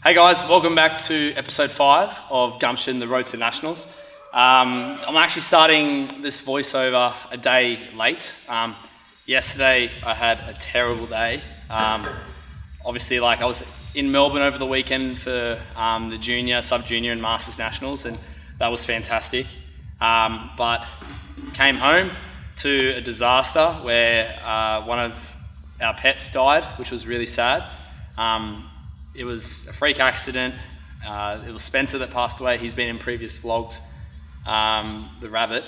Hey guys, welcome back to episode 5 of GUMPTION, the Road to Nationals. I'm actually starting this voiceover a day late. Yesterday I had a terrible day. Obviously, I was in Melbourne over the weekend for the junior, sub-junior and masters nationals, and that was fantastic. But came home to a disaster where one of our pets died, which was really sad. It was a freak accident. It was Spencer that passed away. He's been in previous vlogs, the rabbit,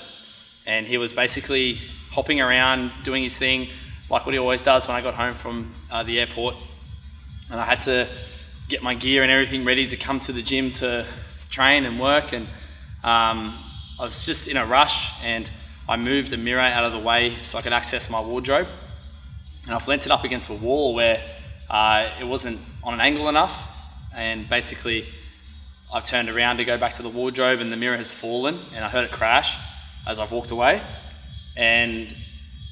and he was basically hopping around doing his thing like what he always does when I got home from the airport, and I had to get my gear and everything ready to come to the gym to train and work, and I was just in a rush, and I moved a mirror out of the way so I could access my wardrobe, and I've leant it up against a wall where it wasn't on an angle enough, and basically I've turned around to go back to the wardrobe and the mirror has fallen, and I heard it crash as I've walked away, and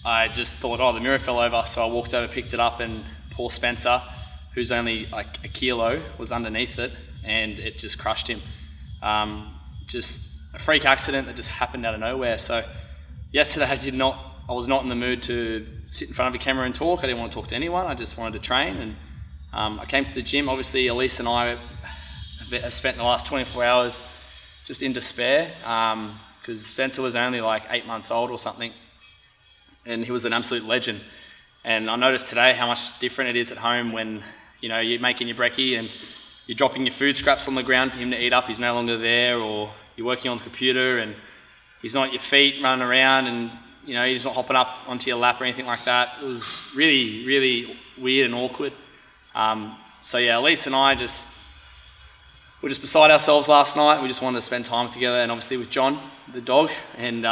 I just thought, oh, the mirror fell over, so I walked over, picked it up, and poor Spencer, who's only like a kilo, was underneath it, and it just crushed him. Just a freak accident that just happened out of nowhere. So yesterday I was not in the mood to sit in front of a camera and talk. I didn't want to talk to anyone. I just wanted to train, and I came to the gym. Obviously, Elise and I have spent the last 24 hours just in despair, because Spencer was only like 8 months old or something, and he was an absolute legend. And I noticed today how much different it is at home when you're making your brekkie and you're dropping your food scraps on the ground for him to eat up. He's no longer there, or you're working on the computer and he's not at your feet running around, and he's not hopping up onto your lap or anything like that. It was really, really weird and awkward. So yeah, Elise and I were just beside ourselves last night. We just wanted to spend time together, and obviously with John, the dog. And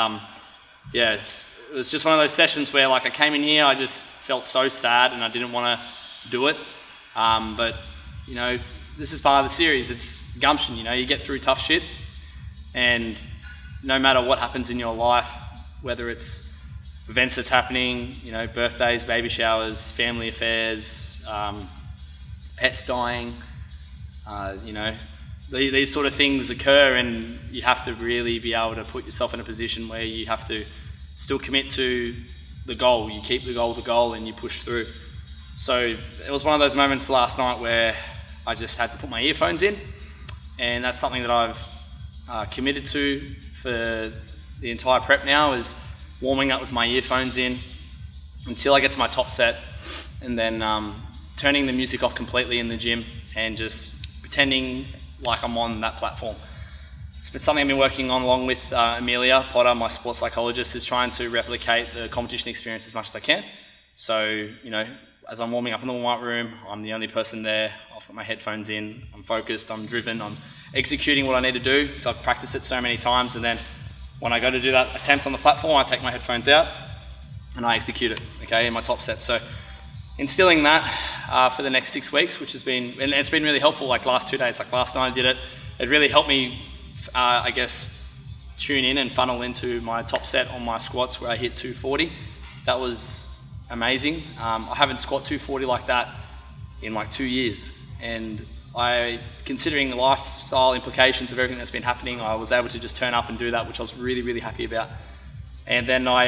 yeah, it was just one of those sessions where I came in here, I just felt so sad and I didn't want to do it. But this is part of the series. It's gumption. You get through tough shit, and no matter what happens in your life, whether it's events that's happening, birthdays, baby showers, family affairs, pets dying, these sort of things occur, and you have to really be able to put yourself in a position where you have to still commit to the goal. You keep the goal, and you push through. So it was one of those moments last night where I just had to put my earphones in, and that's something that I've committed to for the entire prep now, is warming up with my earphones in until I get to my top set, and then turning the music off completely in the gym and just pretending like I'm on that platform. It's been something I've been working on along with Amelia Potter, my sports psychologist, is trying to replicate the competition experience as much as I can. So, as I'm warming up in the warm-up room, I'm the only person there. I've got my headphones in, I'm focused, I'm driven, I'm executing what I need to do because I've practiced it so many times, and then when I go to do that attempt on the platform, I take my headphones out and I execute it, okay, in my top set. So instilling that for the next 6 weeks, which has been, and it's been really helpful, like last 2 days, like last night I did it. It really helped me, I guess, tune in and funnel into my top set on my squats where I hit 240. That was amazing. I haven't squat 240 like that in like 2 years. And considering the lifestyle implications of everything that's been happening, I was able to just turn up and do that, which I was really, really happy about. And then I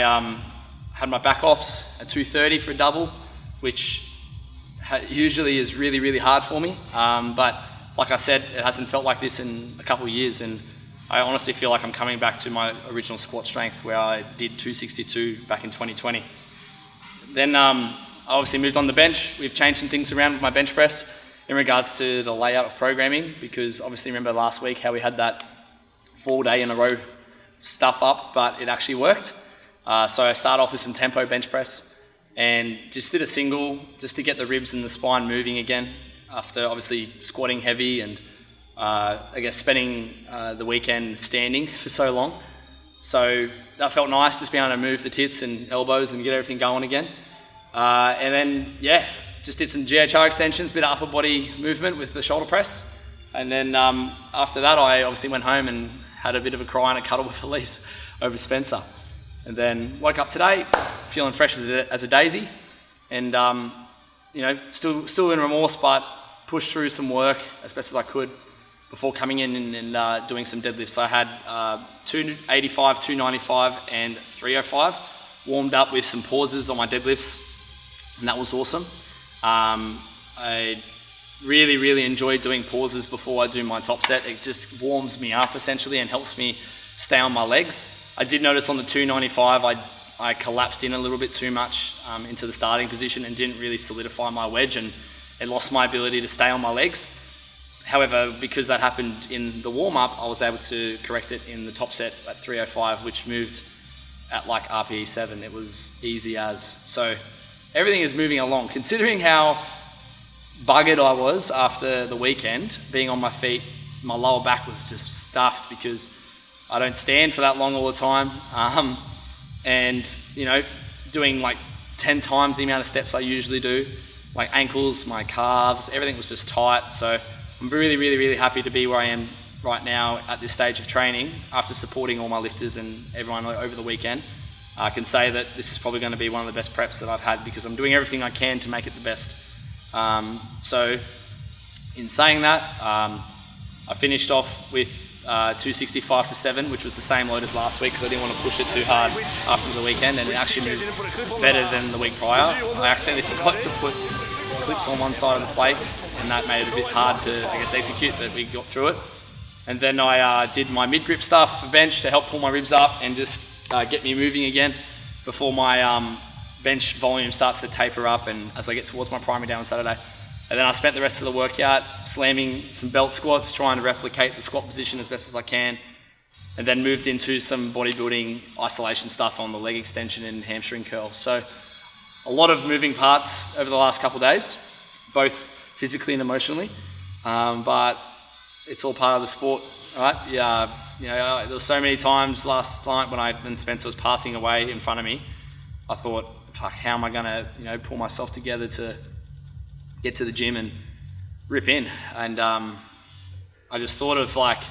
had my back offs at 230 for a double, which usually is really, really hard for me. But like I said, it hasn't felt like this in a couple of years, and I honestly feel like I'm coming back to my original squat strength where I did 262 back in 2020. Then I obviously moved on the bench. We've changed some things around with my bench press in regards to the layout of programming, because obviously remember last week how we had that 4 day in a row stuff up, but it actually worked. So I started off with some tempo bench press and just did a single just to get the ribs and the spine moving again after obviously squatting heavy and I guess spending the weekend standing for so long. So that felt nice, just being able to move the tits and elbows and get everything going again. And then, yeah, just did some GHR extensions, bit of upper body movement with the shoulder press. And then after that, I obviously went home and had a bit of a cry and a cuddle with Elise over Spencer. And then woke up today, feeling fresh as a daisy. And, you know, still in remorse, but pushed through some work as best as I could before coming in and doing some deadlifts. So I had 285, 295 and 305. Warmed up with some pauses on my deadlifts, and that was awesome. I really, really enjoy doing pauses before I do my top set. It just warms me up essentially and helps me stay on my legs. I did notice on the 295 I collapsed in a little bit too much into the starting position and didn't really solidify my wedge, and it lost my ability to stay on my legs. However, because that happened in the warm-up, I was able to correct it in the top set at 305, which moved at like RPE 7. It was easy as. So everything is moving along. Considering how buggered I was after the weekend, being on my feet, my lower back was just stuffed because I don't stand for that long all the time. And, you know, doing like 10 times the amount of steps I usually do, like ankles, my calves, everything was just tight. So I'm really, really, really happy to be where I am right now at this stage of training after supporting all my lifters and everyone over the weekend. I can say that this is probably going to be one of the best preps that I've had because I'm doing everything I can to make it the best. So in saying that, I finished off with 265 for 7, which was the same load as last week because I didn't want to push it too hard after the weekend, and it actually moved better than the week prior. I accidentally forgot to put clips on one side of the plates, and that made it a bit hard to, I guess, execute, but we got through it. And then I did my mid-grip stuff for bench to help pull my ribs up and just get me moving again before my bench volume starts to taper up and as I get towards my primary day on Saturday. And then I spent the rest of the workout slamming some belt squats, trying to replicate the squat position as best as I can, and then moved into some bodybuilding isolation stuff on the leg extension and hamstring curl. So a lot of moving parts over the last couple of days, both physically and emotionally, but it's all part of the sport, right? Yeah, you know, there were so many times last night when Spencer was passing away in front of me, I thought, fuck, how am I gonna, you know, pull myself together to get to the gym and rip in? And I just thought of like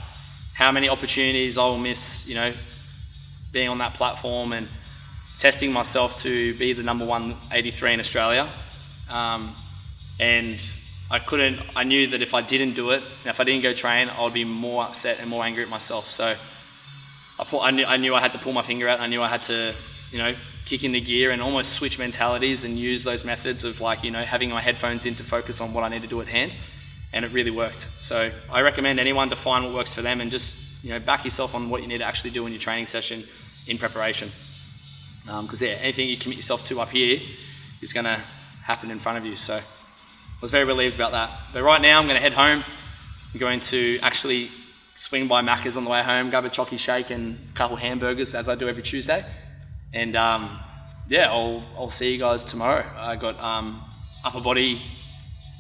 how many opportunities I will miss, you know, being on that platform and testing myself to be the number 183 in Australia. And I knew that if I didn't do it, and if I didn't go train, I would be more upset and more angry at myself. So I knew I had to pull my finger out, and I knew I had to, you know, kick in the gear and almost switch mentalities and use those methods of like, you know, having my headphones in to focus on what I need to do at hand. And it really worked. So I recommend anyone to find what works for them and just, you know, back yourself on what you need to actually do in your training session in preparation. Because yeah, anything you commit yourself to up here is going to happen in front of you. So I was very relieved about that. But right now I'm going to head home. I'm going to actually swing by Macca's on the way home, grab a chocky shake and a couple hamburgers as I do every Tuesday. And yeah, I'll see you guys tomorrow. I got upper body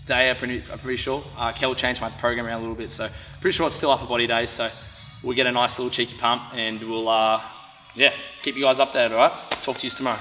day, I'm pretty sure. Kel changed my program around a little bit, so pretty sure it's still upper body day, so we'll get a nice little cheeky pump and we'll keep you guys updated, alright? Talk to you tomorrow.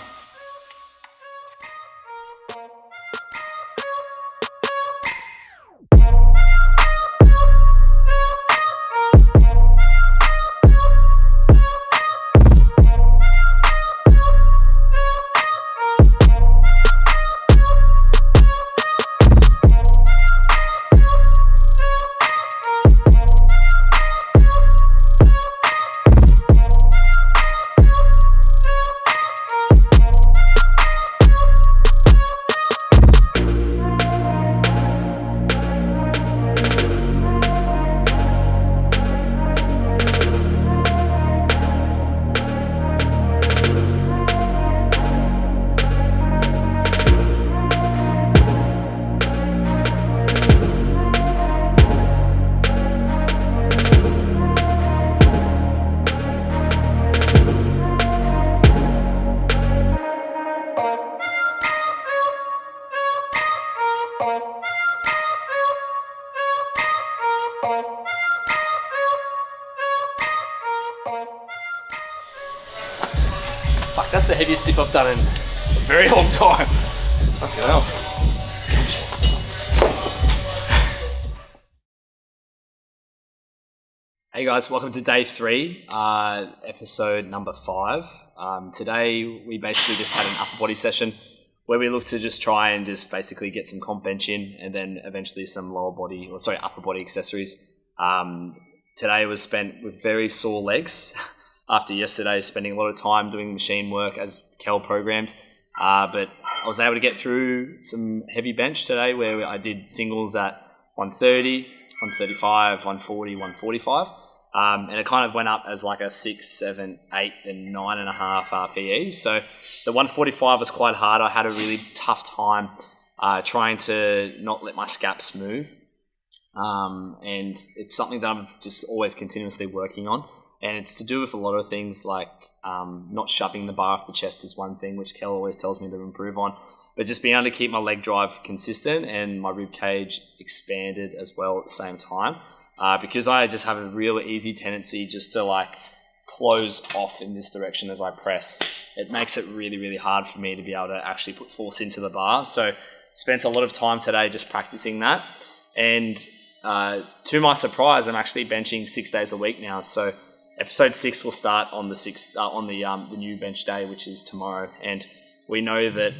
Fuck, that's the heaviest dip I've done in a very long time. Fucking hell. Hey guys, welcome to day 3, episode number 5. Today we basically just had an upper body session where we looked to just try and just basically get some comp bench in and then eventually some upper body accessories. Today was spent with very sore legs after yesterday spending a lot of time doing machine work as Kel programmed. But I was able to get through some heavy bench today where I did singles at 130, 135, 140, 145. And it kind of went up as like a 6, 7, 8, and 9.5 RPE. So the 145 was quite hard. I had a really tough time trying to not let my scaps move. And it's something that I'm just always continuously working on. And it's to do with a lot of things like not shoving the bar off the chest is one thing, which Kel always tells me to improve on. But just being able to keep my leg drive consistent and my rib cage expanded as well at the same time. Because I just have a real easy tendency just to like close off in this direction as I press. It makes it really, really hard for me to be able to actually put force into the bar. So spent a lot of time today just practicing that. And to my surprise, I'm actually benching 6 days a week now. So episode 6 will start on the new bench day, which is tomorrow. And we know that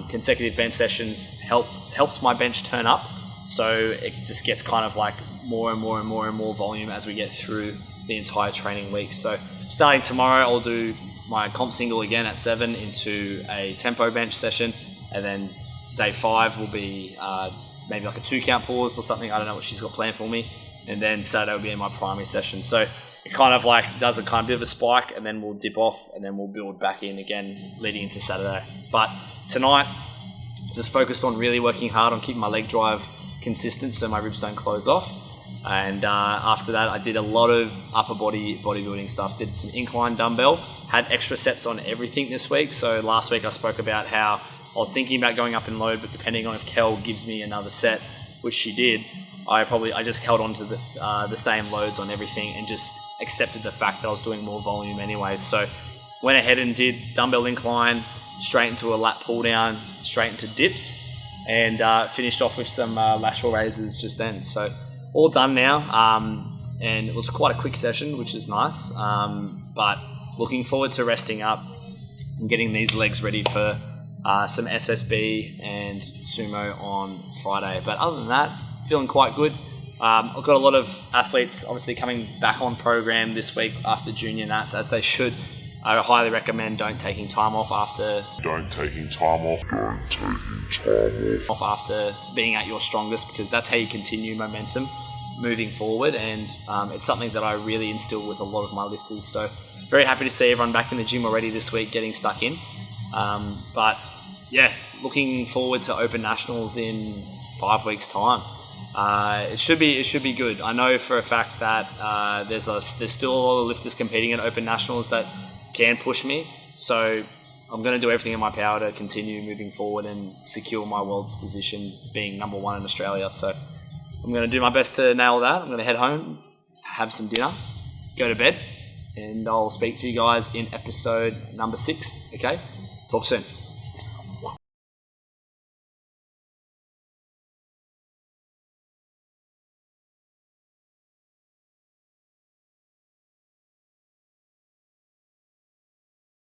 consecutive bench sessions helps my bench turn up. So it just gets kind of like more and more volume as we get through the entire training week. So starting tomorrow, I'll do my comp single again at 7 into a tempo bench session. And then day 5 will be maybe like a 2 count pause or something. I don't know what she's got planned for me. And then Saturday will be in my primary session. So it kind of like does a kind of bit of a spike and then we'll dip off and then we'll build back in again leading into Saturday. But tonight, just focused on really working hard on keeping my leg drive consistent so my ribs don't close off. And after that, I did a lot of upper body bodybuilding stuff. Did some incline dumbbell, had extra sets on everything this week. So last week I spoke about how I was thinking about going up in load, but depending on if Kel gives me another set, which she did, I just held on to the same loads on everything and just accepted the fact that I was doing more volume anyway. So went ahead and did dumbbell incline, straight into a lat pull down, straight into dips, and finished off with some lateral raises just then. So all done now, and it was quite a quick session, which is nice. But looking forward to resting up and getting these legs ready for some SSB and sumo on Friday. But other than that, feeling quite good. I've got a lot of athletes obviously coming back on program this week after junior nats, as they should. I highly recommend don't taking time off after being at your strongest, because that's how you continue momentum moving forward. And it's something that I really instill with a lot of my lifters. So very happy to see everyone back in the gym already this week, getting stuck in. But yeah, looking forward to Open Nationals in 5 weeks' time. It should be good. I know for a fact that there's still a lot of lifters competing at Open Nationals that can push me. So I'm going to do everything in my power to continue moving forward and secure my world's position being number one in Australia. So I'm going to do my best to nail that. I'm going to head home, have some dinner, go to bed, and I'll speak to you guys in episode number 6. Okay? Talk soon.